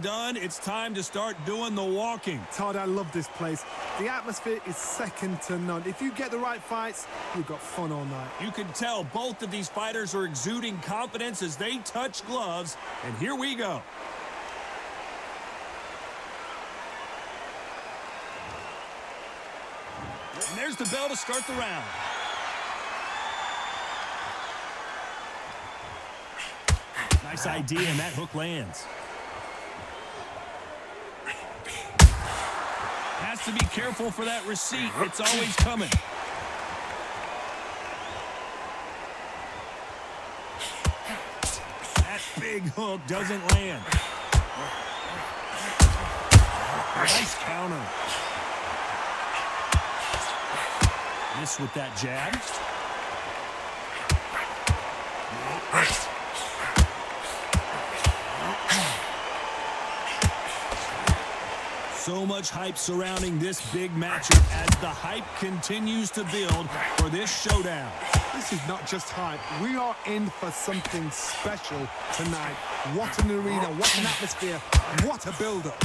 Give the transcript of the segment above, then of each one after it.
done, it's time to start doing the walking. Todd, I love this place. The atmosphere is second to none. If you get the right fights, you've got fun all night. You can tell both of these fighters are exuding confidence as they touch gloves. And here we go. And there's the bell to start the round. Nice idea, and that hook lands. Has to be careful for that receipt. It's always coming. That big hook doesn't land. Nice counter. Miss with that jab. So much hype surrounding this big matchup as the hype continues to build for this showdown. This is not just hype. We are in for something special tonight. What an arena, what an atmosphere, what a build-up.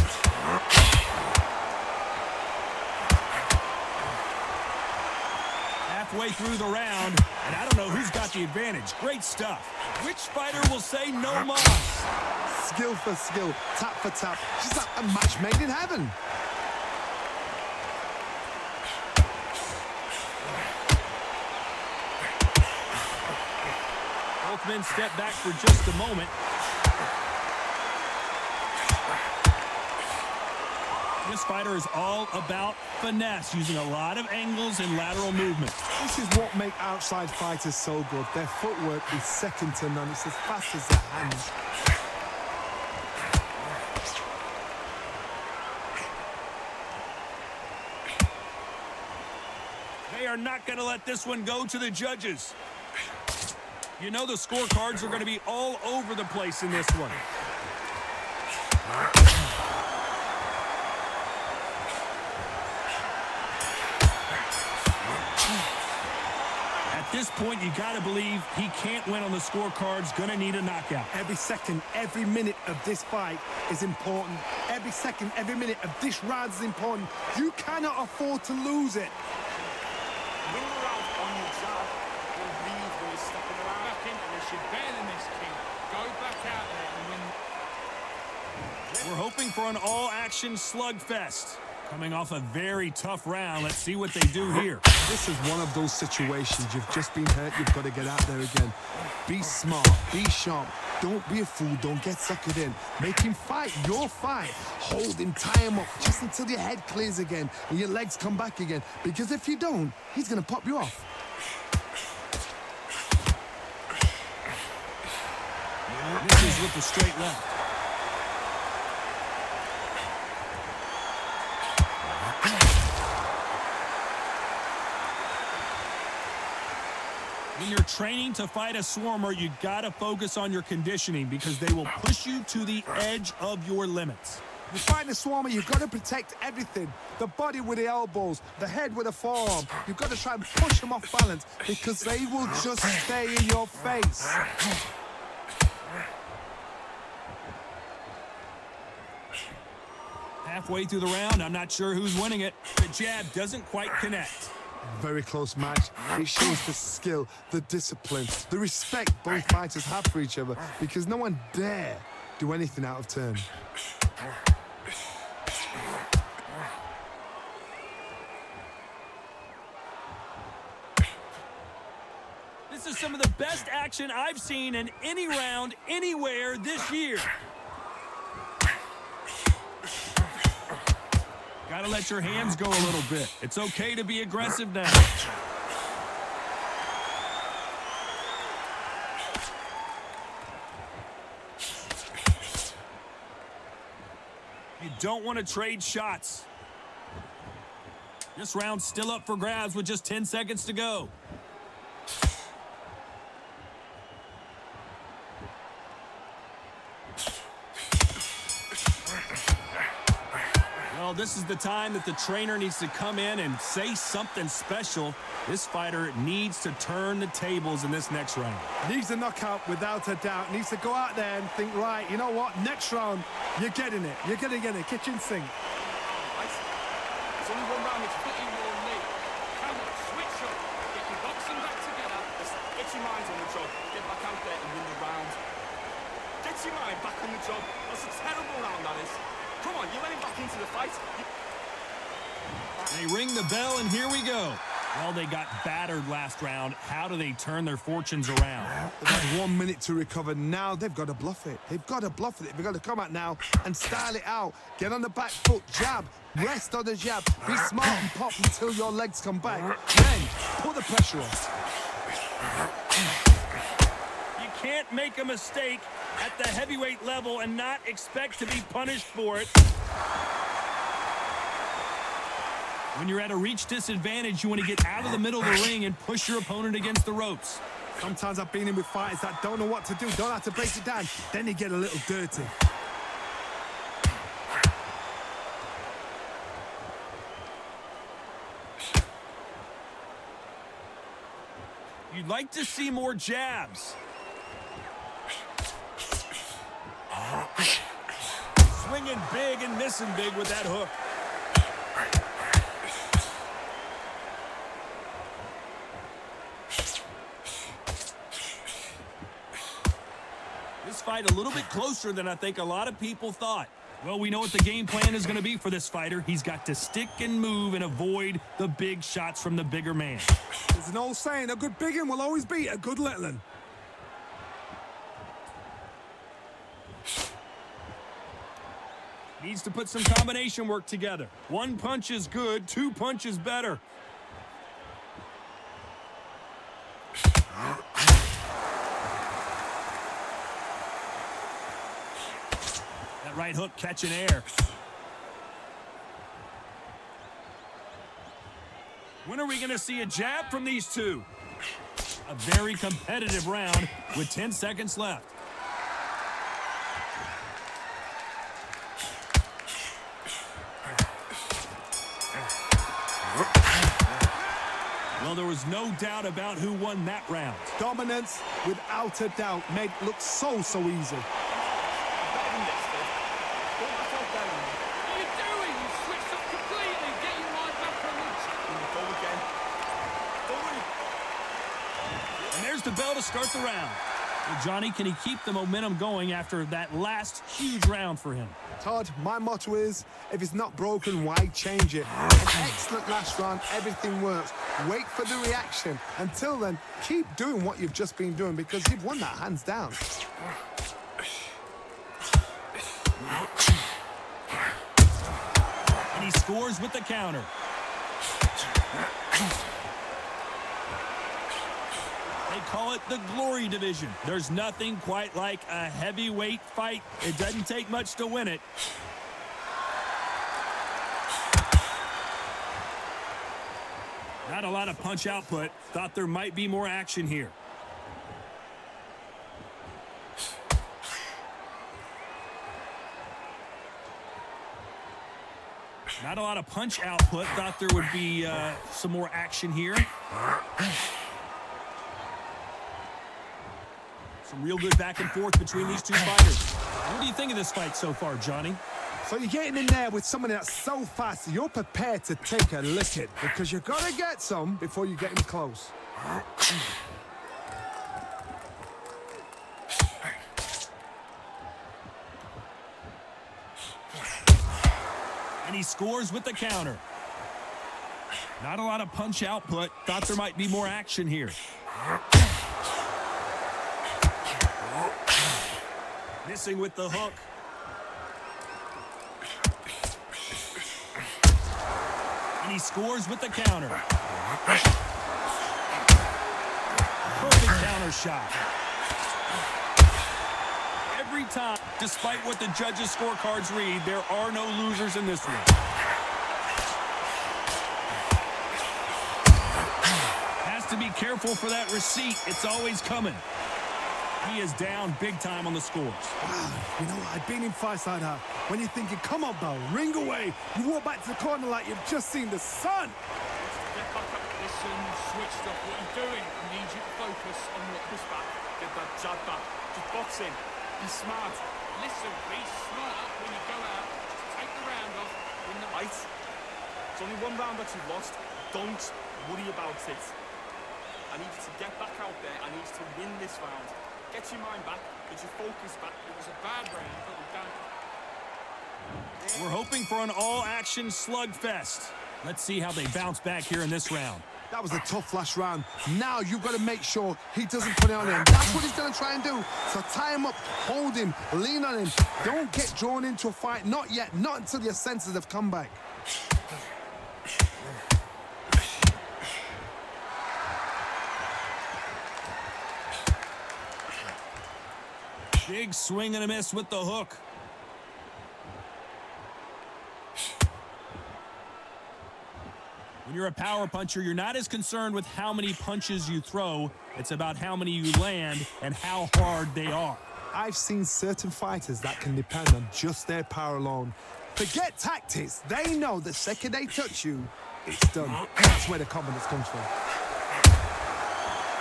Halfway through the round, and I don't know who's got the advantage. Great stuff. Which fighter will say no mas? Skill for skill, tap for tap. Just like a match made in heaven. Both men step back for just a moment. This fighter is all about finesse, using a lot of angles and lateral movement. This is what makes outside fighters so good. Their footwork is second to none. It's as fast as their hands. They are not going to let this one go to the judges. You know the scorecards are going to be all over the place in this one. At this point, you got to believe he can't win on the scorecards. Going to need a knockout. Every second, every minute of this fight is important. Every second, every minute of this round is important. You cannot afford to lose it. When you're out on your job, you'll leave when you're stepping around. Back into this, you're better than this, King. Go back out there and win. We're hoping for an all-action slugfest. Coming off a very tough round, let's see what they do here. This is one of those situations. You've just been hurt. You've got to get out there again. Be smart. Be sharp. Don't be a fool. Don't get suckered in. Make him fight your fight. Hold him. Tie him up just until your head clears again and your legs come back again. Because if you don't, he's going to pop you off. Misses with the straight left. When you're training to fight a swarmer, you gotta focus on your conditioning because they will push you to the edge of your limits. You're fighting a swarmer, you've got to protect everything. The body with the elbows, the head with the forearm. You've got to try and push them off balance because they will just stay in your face. Halfway through the round, I'm not sure who's winning it. The jab doesn't quite connect. Very close match. It shows the skill, the discipline, the respect both fighters have for each other because no one dare do anything out of turn. This is some of the best action I've seen in any round, anywhere this year. Gotta let your hands go a little bit. It's okay to be aggressive now. You don't want to trade shots. This round's still up for grabs with just 10 seconds to go. Well, this is the time that the trainer needs to come in and say something special. This fighter needs to turn the tables in this next round. Needs a knockout without a doubt. Needs to go out there and think, right, you know what? Next round, you're getting it. You're going to get it. Kitchen sink. It's only one round. It's putting your knee. Come on, switch up. Get your boxing back together. Get your mind on the job. Get back out there and win the round. Get your mind back on the job. That's a terrible round, that is. Come on, you're letting back into the fight. They ring the bell, and here we go. Well, they got battered last round. How do they turn their fortunes around? They've had 1 minute to recover. Now they've got to bluff it. They've got to bluff it. They've got to come out now and style it out. Get on the back foot, jab, rest on the jab. Be smart and pop until your legs come back. Then put the pressure on. You can't make a mistake at the heavyweight level and not expect to be punished for it. When you're at a reach disadvantage, you want to get out of the middle of the ring and push your opponent against the ropes. Sometimes I've been in with fighters that don't know what to do, don't know how to break it down. Then they get a little dirty. You'd like to see more jabs. Swinging big and missing big with that hook. This fight a little bit closer than I think a lot of people thought. Well, we know what the game plan is going to be for this fighter. He's got to stick and move and avoid the big shots from the bigger man. There's an old saying, a good big one will always beat a good little one. Needs to put some combination work together. One punch is good, two punches better. That right hook catching air. When are we going to see a jab from these two? A very competitive round with 10 seconds left. Well, there was no doubt about who won that round. Dominance, without a doubt, made it look so easy. Better than this, Phil. Don't back out there. What are you doing? You switched up completely. Get your mind back on the job. Go again. Don't worry. And there's the bell to start the round. Well, Johnny, can he keep the momentum going after that last huge round for him? Todd, my motto is, if it's not broken, why change it? An excellent last round, everything works. Wait for the reaction. Until then, keep doing what you've just been doing because you've won that hands down. And he scores with the counter. They call it the Glory Division. There's nothing quite like a heavyweight fight. It doesn't take much to win it. Not a lot of punch output. Thought there might be more action here. Not a lot of punch output. Thought there would be some more action here. Some real good back and forth between these two fighters. What do you think of this fight so far, Johnny? So you're getting in there with somebody that's so fast, you're prepared to take a licking because you've got to get some before you get him close. And he scores with the counter. Not a lot of punch output. Thought there might be more action here. Missing with the hook. And he scores with the counter. Perfect counter shot. Every time, despite what the judges' scorecards read, there are no losers in this one. Has to be careful for that receipt. It's always coming. He is down big time on the scores. Wow, you know what? I've been in fights like that. When you're thinking, come on, Bell, ring away. You walk back to the corner like you've just seen the sun. Get back up. Listen, switched up. What are you doing? I need you to focus on what was back. Get that jab back. Just box in. Be smart. Listen, be smart when you go out. Just take the round off. Win the fight. It's only one round that you've lost. Don't worry about it. I need you to get back out there. I need you to win this round. Get your mind back. Get your focus back. It was a bad round, but we're done. We're hoping for an all-action slugfest. Let's see how they bounce back here in this round. That was a tough last round. Now you've got to make sure he doesn't put it on him. That's what he's going to try and do. So tie him up, hold him, lean on him. Don't get drawn into a fight. Not yet. Not until your senses have come back. Big swing and a miss with the hook. When you're a power puncher, you're not as concerned with how many punches you throw. It's about how many you land and how hard they are. I've seen certain fighters that can depend on just their power alone. Forget tactics. They know the second they touch you, it's done. That's where the confidence comes from.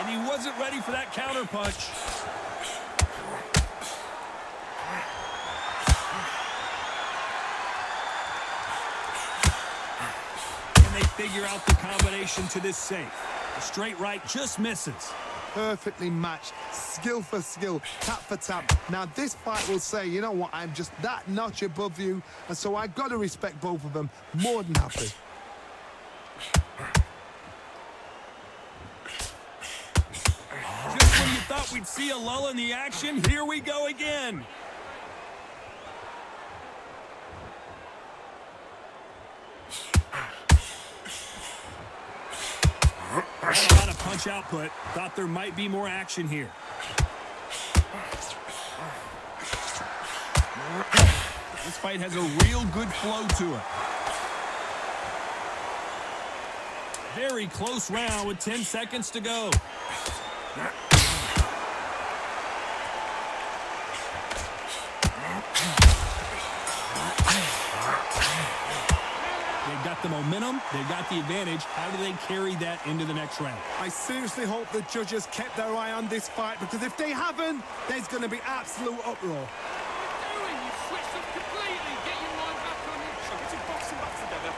And he wasn't ready for that counter punch. Figure out the combination to this safe. The straight right just misses. Perfectly matched, skill for skill, tap for tap. Now this fight will say, you know what, I'm just that notch above you, and so I've got to respect both of them. More than happy. Just when you thought we'd see a lull in the action, here we go again. A lot of punch output. Thought there might be more action here. This fight has a real good flow to it. Very close round with 10 seconds to go. They've got the momentum, they've got the advantage. How do they carry that into the next round? I seriously hope the judges kept their eye on this fight, because if they haven't, there's going to be absolute uproar. You switched up completely. Get your mind back on it. Get your boxing back together.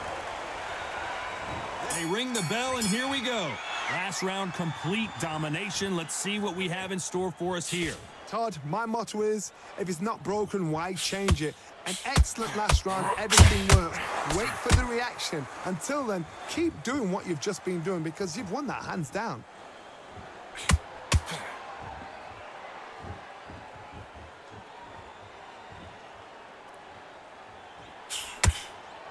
They ring the bell, and here we go. Last round, complete domination. Let's see what we have in store for us here. Todd, my motto is, if it's not broken, why change it? An excellent last round, everything works. Wait for the reaction. Until then, keep doing what you've just been doing, because you've won that hands down.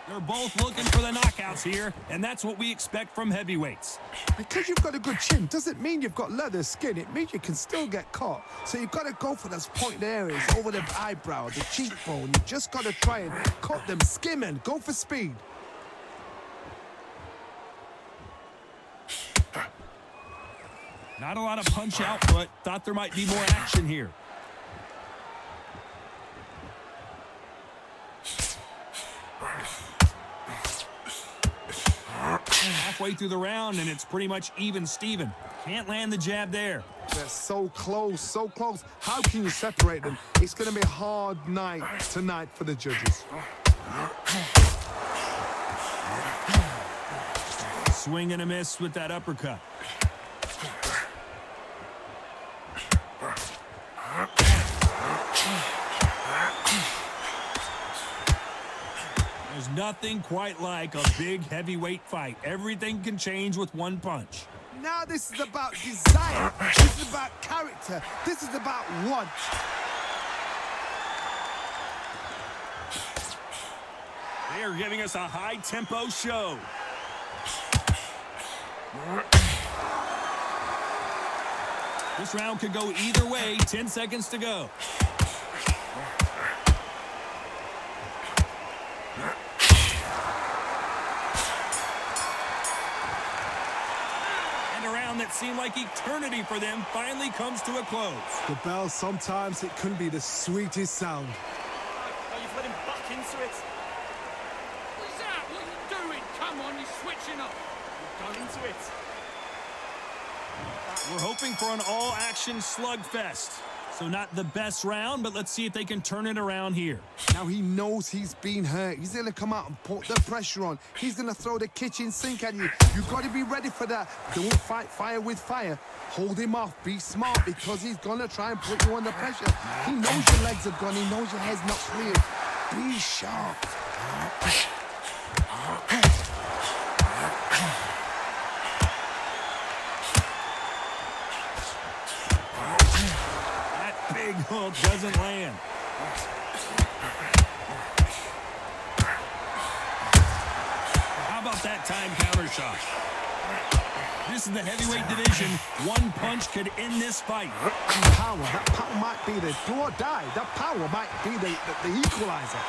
They're both looking for the knockouts here, and that's what we expect from heavyweights. Because you've got a good chin doesn't mean you've got leather skin. It means you can still get caught. So you've got to go for those pointed areas, over the eyebrow, the cheekbone. You just got to try and cut them, skim and go for speed. Not a lot of punch output. Thought there might be more action here. Halfway through the round, and it's pretty much even Steven. Can't land the jab there. They're so close, so close. How can you separate them? It's going to be a hard night tonight for the judges. Swing and a miss with that uppercut. There's nothing quite like a big heavyweight fight. Everything can change with one punch. Now this is about desire. This is about character. This is about want. They are giving us a high-tempo show. This round could go either way. 10 seconds to go. that seemed like eternity for them finally comes to a close. The bell, sometimes it can be the sweetest sound. Oh, you've let him back into it. What's that? What are you doing? Come on, you're switching up. You've gone into it. We're hoping for an all-action slugfest. So not the best round, but let's see if they can turn it around here. Now he knows he's been hurt. He's going to come out and put the pressure on. He's going to throw the kitchen sink at you. You've got to be ready for that. Don't fight fire with fire. Hold him off. Be smart, because he's going to try and put you under pressure. He knows your legs are gone. He knows your head's not clear. Be sharp. Big hook doesn't land. How about that time counter shot? This is the heavyweight division. One punch could end this fight. That power might be the do or die. That power might be the equalizer.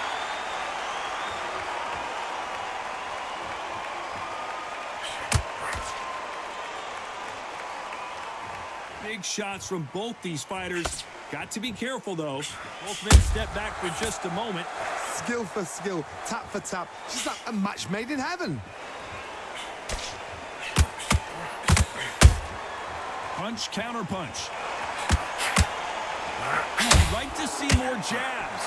Big shots from both these fighters. Got to be careful, though. Both men step back for just a moment. Skill for skill, tap for tap. Just like a match made in heaven. Punch, counter punch. I'd like to see more jabs.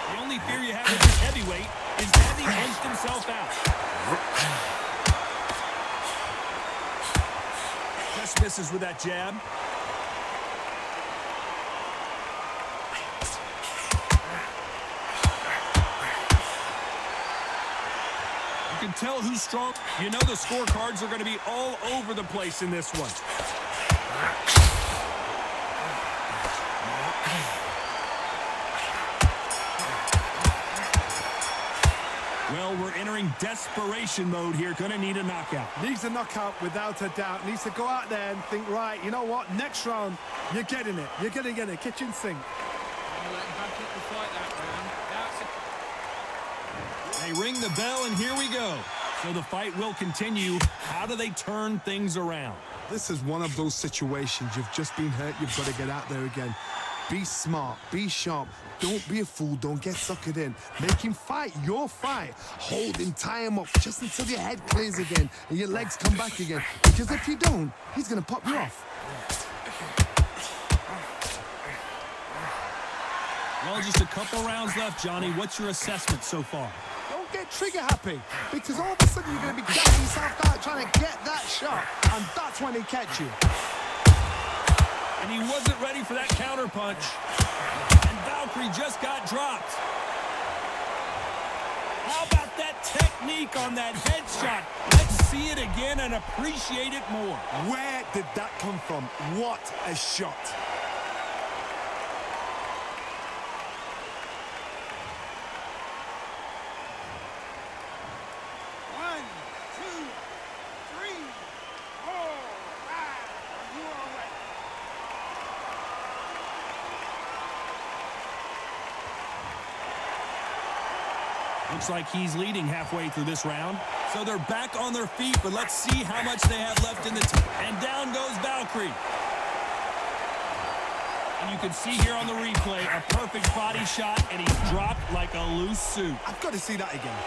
The only fear you have with this heavyweight is that he punched himself out. Just misses with that jab. You can tell who's strong. You know the scorecards are going to be all over the place in this one. Well, we're entering desperation mode here. Gonna need a knockout. Needs a knockout without a doubt. Needs to go out there and think, right, you know what? Next round, you're getting it. You're going to get a kitchen sink. I'll let him back up the fight that round. That's They ring the bell, and here we go. So the fight will continue. How do they turn things around? This is one of those situations. You've just been hurt. You've got to get out there again. Be smart. Be sharp. Don't be a fool. Don't get suckered in. Make him fight your fight. Hold him, tie him up just until your head clears again and your legs come back again. Because if you don't, he's going to pop you off. Well, just a couple rounds left, Johnny. What's your assessment so far? Don't get trigger happy, because all of a sudden you're going to be getting yourself out trying to get that shot, and that's when he catch you. And he wasn't ready for that counter punch. And Valkyrie just got dropped. How about that technique on that headshot? Let's see it again and appreciate it more. Where did that come from? What a shot. One, two, three, 4, 5. Are you all right? Looks like he's leading halfway through this round. So they're back on their feet, but let's see how much they have left in the tank. And down goes Valkyrie. And you can see here on the replay, a perfect body shot, and he's dropped like a loose suit. I've got to see that again.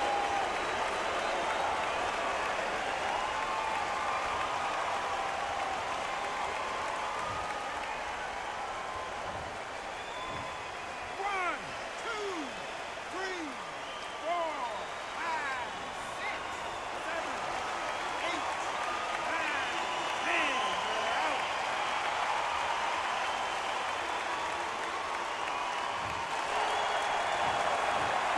One, two, three, 4, 5, 6, 7, 8, 9, 10. You're out.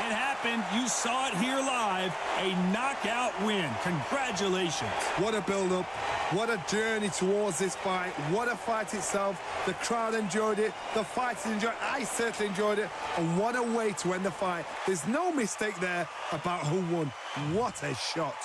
It happened. You saw it here live. A knockout win. Congratulations. What a build-up. What a journey towards this fight. What a fight itself. The crowd enjoyed it. The fighters enjoyed it. I certainly enjoyed it. And what a way to end the fight. There's no mistake there about who won. What a shot.